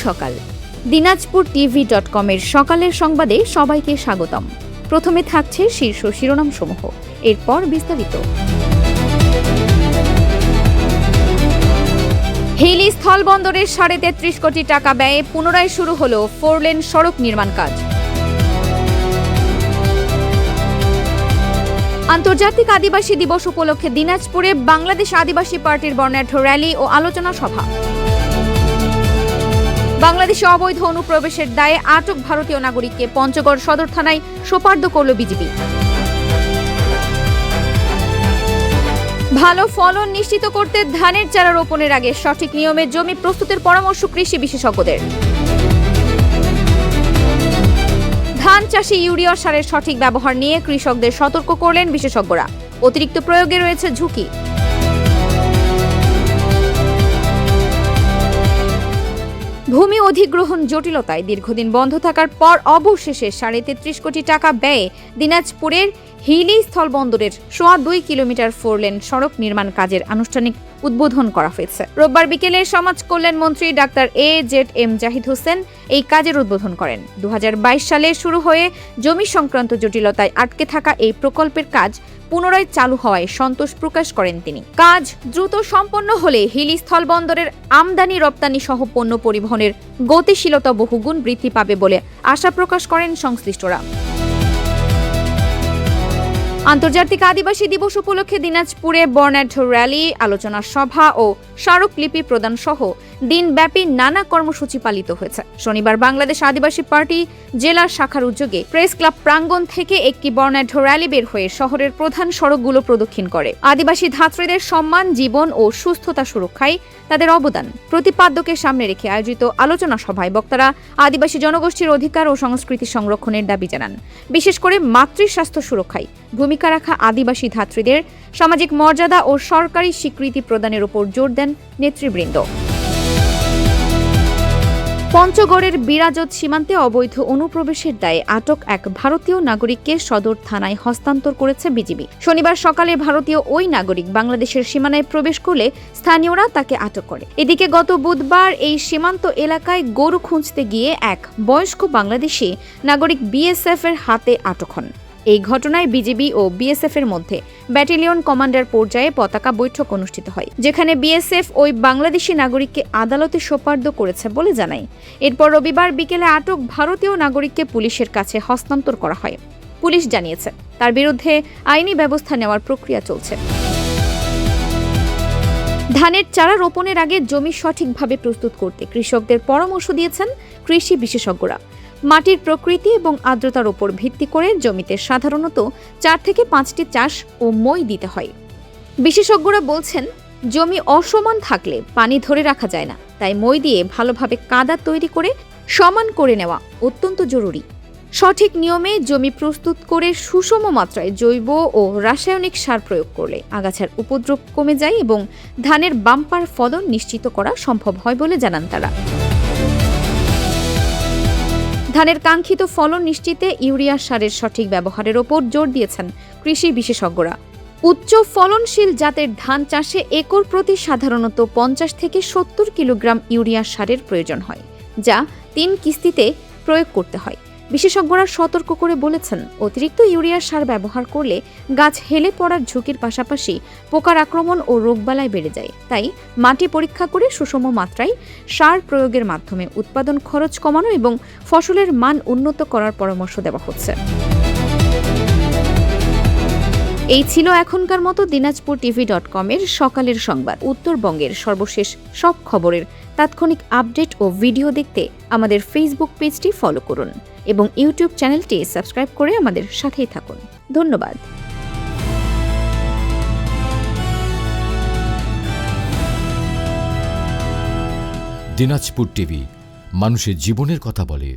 সকাল। দিনাজপুরটিভি.com-এর সকালের সংবাদে সবাইকে স্বাগতম। প্রথমে থাকছে শীর্ষ শিরোনামসমূহ, এরপর বিস্তারিত। হিলি স্থলবন্দরের ৩.৩০ কোটি টাকা ব্যয়ে পুনরায় শুরু হল 4 লেন সড়ক নির্মাণ কাজ। আন্তর্জাতিক আদিবাসী দিবস উপলক্ষে দিনাজপুরে বাংলাদেশ আদিবাসী পার্টির বর্ণাঢ্য র্যালি ও আলোচনা সভা। বাংলাদেশে অবৈধ অনুপ্রবেশের দায়ে আটক ভারতীয় নাগরিককে পঞ্চগড় সদর থানায় সোপর্দ করল বিজিবি। ভালো ফলন নিশ্চিত করতে ধানের চারা রোপণের আগে সঠিক নিয়মে জমি প্রস্তুতের পরামর্শ কৃষি বিশেষজ্ঞদের। ধান চাষে ইউরিয়া সারের সঠিক ব্যবহার নিয়ে কৃষকদের সতর্ক করলেন বিশেষজ্ঞরা। অতিরিক্ত প্রয়োগে রয়েছে ঝুঁকি। ভূমি অধিগ্রহণ জটিলতায় দীর্ঘদিন বন্ধ থাকার পর অবশেষে ৩.৩০ কোটি টাকা ব্যয়ে দিনাজপুরের হিলি স্থলবন্দরের ২.৫ কিলোমিটার 4 লেন সড়ক নির্মাণ কাজের আনুষ্ঠানিক উদ্বোধন করা হয়েছে। রোববার বিকেলে সমাজ কল্যাণ মন্ত্রী ডাক্তার AZM জাহিদ হোসেন এই কাজের উদ্বোধন করেন। ২০২২ সালে শুরু হয়ে জমি সংক্রান্ত জটিলতায় আটকে থাকা এই প্রকল্পের কাজ পুনরায় চালু হওয়ায় সন্তোষ প্রকাশ করেন তিনি। কাজ দ্রুত সম্পন্ন হলে হিলি স্থলবন্দরের আমদানি রপ্তানি সহ পণ্য পরিবহনের গতিশীলতা বহুগুণ বৃদ্ধি পাবে বলে আশা প্রকাশ করেন সংশ্লিষ্টরা। আন্তর্জাতিক আদিবাসী দিবস উপলক্ষে দিনাজপুরে বর্ণাঢ্য র্যালি, আলোচনা সভা ও স্মারকলিপি প্রদান সহ দিনব্যাপী নানা কর্মসূচি পালিত হয়েছে। শনিবার বাংলাদেশ আদিবাসী পার্টি জেলা শাখার উদ্যোগে প্রেস ক্লাব প্রাঙ্গণ থেকে একটি বর্ণাঢ্য র্যালি বের হয়ে শহরের প্রধান সড়কগুলো প্রদক্ষিণ করে। আদিবাসী ধাত্রীদের সম্মান, জীবন ও সুস্থতা সুরক্ষায় তাদের অবদান প্রতিপাদ্যকে সামনে রেখে আয়োজিত আলোচনা সভায় বক্তারা আদিবাসী জনগোষ্ঠীর অধিকার ও সংস্কৃতি সংরক্ষণের দাবি জানান। বিশেষ করে মাতৃস্বাস্থ্য সুরক্ষায় ভূমিকা রাখা আদিবাসী ধাত্রীদের সামাজিক মর্যাদা ও সরকারি স্বীকৃতি প্রদানের উপর জোর দেন নেতৃবৃন্দ। পঞ্চগড়ের বিরাজত সীমান্তে অবৈধ অনুপ্রবেশের দায়ে আটক এক ভারতীয় নাগরিককে সদর থানায় হস্তান্তর করেছে বিজিবি। শনিবার সকালে ভারতীয় ওই নাগরিক বাংলাদেশের সীমানায় প্রবেশ করলে স্থানীয়রা তাকে আটক করে। এদিকে গত বুধবার এই সীমান্ত এলাকায় গরু খুঁজতে গিয়ে এক বয়স্ক বাংলাদেশি নাগরিক BSF এর হাতে আটক হন। এই ঘটনায় বিজিবি ও BSF এর মধ্যে ব্যাটালিয়ন কমান্ডার পর্যায়ে পতাকা বৈঠক অনুষ্ঠিত হয়, যেখানে BSF ওই বাংলাদেশি নাগরিককে আদালতে সোপর্দ করেছে বলে জানায়। এরপর রবিবার বিকেলে আটক ভারতীয় নাগরিককে পুলিশের কাছে হস্তান্তর করা হয়। পুলিশ জানিয়েছে তার বিরুদ্ধে আইনি ব্যবস্থা নেওয়ার প্রক্রিয়া চলছে। ধানের চারা রোপণের আগে জমি সঠিকভাবে প্রস্তুত করতে কৃষকদের পরামর্শ দিয়েছেন কৃষি বিশেষজ্ঞরা। মাটির প্রকৃতি এবং আর্দ্রতার উপর ভিত্তি করে জমিতে সাধারণত ৪ থেকে ৫টি চাষ ও মই দিতে হয়। বিশেষজ্ঞরা বলছেন, জমি অসমান থাকলে পানি ধরে রাখা যায় না, তাই মই দিয়ে ভালোভাবে কাদা তৈরি করে সমান করে নেওয়া অত্যন্ত জরুরি। সঠিক নিয়মে জমি প্রস্তুত করে সুষম মাত্রায় জৈব ও রাসায়নিক সার প্রয়োগ করলে আগাছার উপদ্রব কমে যায় এবং ধানের বাম্পার ফলন নিশ্চিত করা সম্ভব হয় বলে জানান তারা। ধানের কাঙ্ক্ষিত ফলন নিশ্চিতে ইউরিয়া সারের সঠিক ব্যবহারের ওপর জোর দিয়েছেন কৃষি বিশেষজ্ঞরা। উচ্চ ফলনশীল জাতের ধান চাষে একর প্রতি সাধারণত ৫০ থেকে ৭০ কিলোগ্রাম ইউরিয়া সারের প্রয়োজন হয়, যা ৩ কিস্তিতে প্রয়োগ করতে হয়। বিশেষজ্ঞরা সতর্ক করে বলেছেন, অতিরিক্ত ইউরিয়া সার ব্যবহার করলে গাছ হেলে পড়ার ঝুঁকির পাশাপাশি পোকার আক্রমণ ও রোগবালাই বেড়ে যায়। তাই মাটি পরীক্ষা করে সুষম মাত্রায় সার প্রয়োগের মাধ্যমে উৎপাদন খরচ কমানো এবং ফসলের মান উন্নত করার পরামর্শ দেওয়া হচ্ছে। এই ছিল এখনকার মতো দিনাজপুরটিভি.com-এর সকালের সংবাদ। উত্তরবঙ্গের সর্বশেষ সব খবরের তাৎক্ষণিক আপডেট ও ভিডিও দেখতে আমাদের ফেসবুক পেজটি ফলো করুন এবং ইউটিউব চ্যানেলটি সাবস্ক্রাইব করে আমাদের সাথেই থাকুন। ধন্যবাদ। দিনাজপুর টিভি মানুষের জীবনের কথা বলে।